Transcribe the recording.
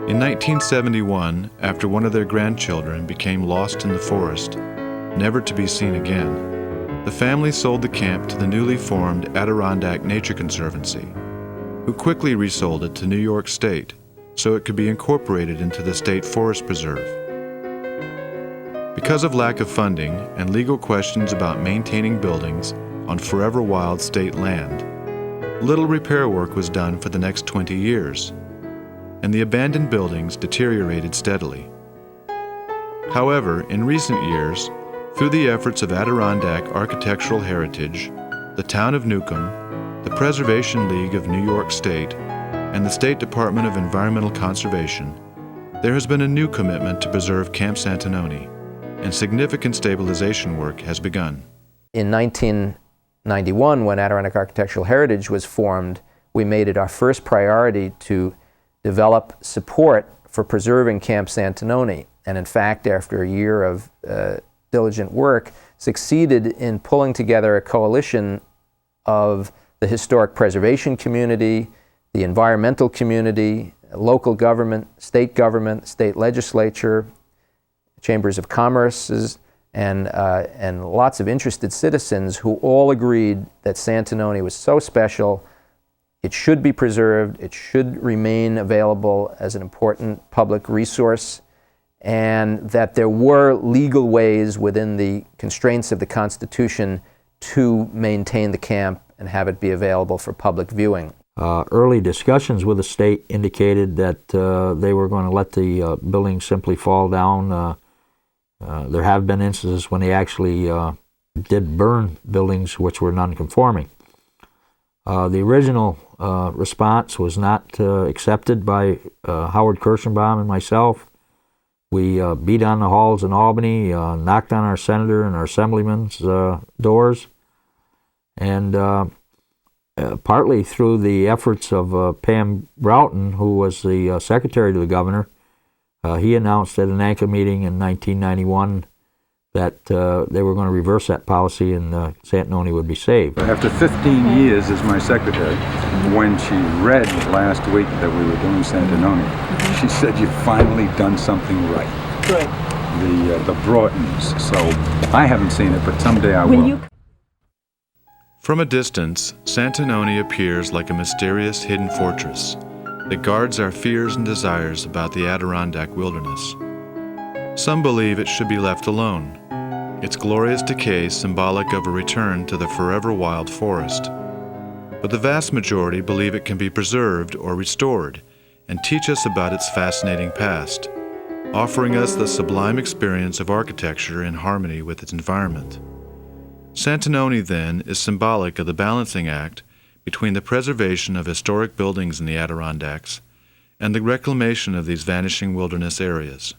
In 1971, after one of their grandchildren became lost in the forest, never to be seen again, the family sold the camp to the newly formed Adirondack Nature Conservancy, who quickly resold it to New York State so it could be incorporated into the State Forest Preserve. Because of lack of funding and legal questions about maintaining buildings on forever wild state land, little repair work was done for the next 20 years, and the abandoned buildings deteriorated steadily. However, in recent years, through the efforts of Adirondack Architectural Heritage, the Town of Newcomb, the Preservation League of New York State, and the State Department of Environmental Conservation, there has been a new commitment to preserve Camp Santanoni, and significant stabilization work has begun. In 1991, when Adirondack Architectural Heritage was formed, we made it our first priority to develop support for preserving Camp Santanoni. And in fact, after a year of diligent work, succeeded in pulling together a coalition of the historic preservation community, the environmental community, local government, state legislature, chambers of commerce, and lots of interested citizens who all agreed that Santanoni was so special, it should be preserved, it should remain available as an important public resource, and that there were legal ways within the constraints of the Constitution to maintain the camp and have it be available for public viewing. Early discussions with the state indicated that they were going to let the building simply fall down. There have been instances when they actually did burn buildings which were non-conforming. The original response was not accepted by Howard Kirschenbaum and myself. We beat on the halls in Albany, knocked on our senator and our assemblyman's doors, and partly through the efforts of Pam Broughton, who was the secretary to the governor, he announced at an ANCA meeting in 1991 that they were going to reverse that policy and Santanoni would be saved. After 15 years as my secretary, when she read last week that we were doing Santanoni, she said, "You've finally done something right." Good. The Broughtons. So I haven't seen it, but someday I will. From a distance, Santanoni appears like a mysterious hidden fortress that guards our fears and desires about the Adirondack wilderness. Some believe it should be left alone, its glorious decay symbolic of a return to the forever wild forest. But the vast majority believe it can be preserved or restored and teach us about its fascinating past, offering us the sublime experience of architecture in harmony with its environment. Santanoni, then, is symbolic of the balancing act between the preservation of historic buildings in the Adirondacks and the reclamation of these vanishing wilderness areas.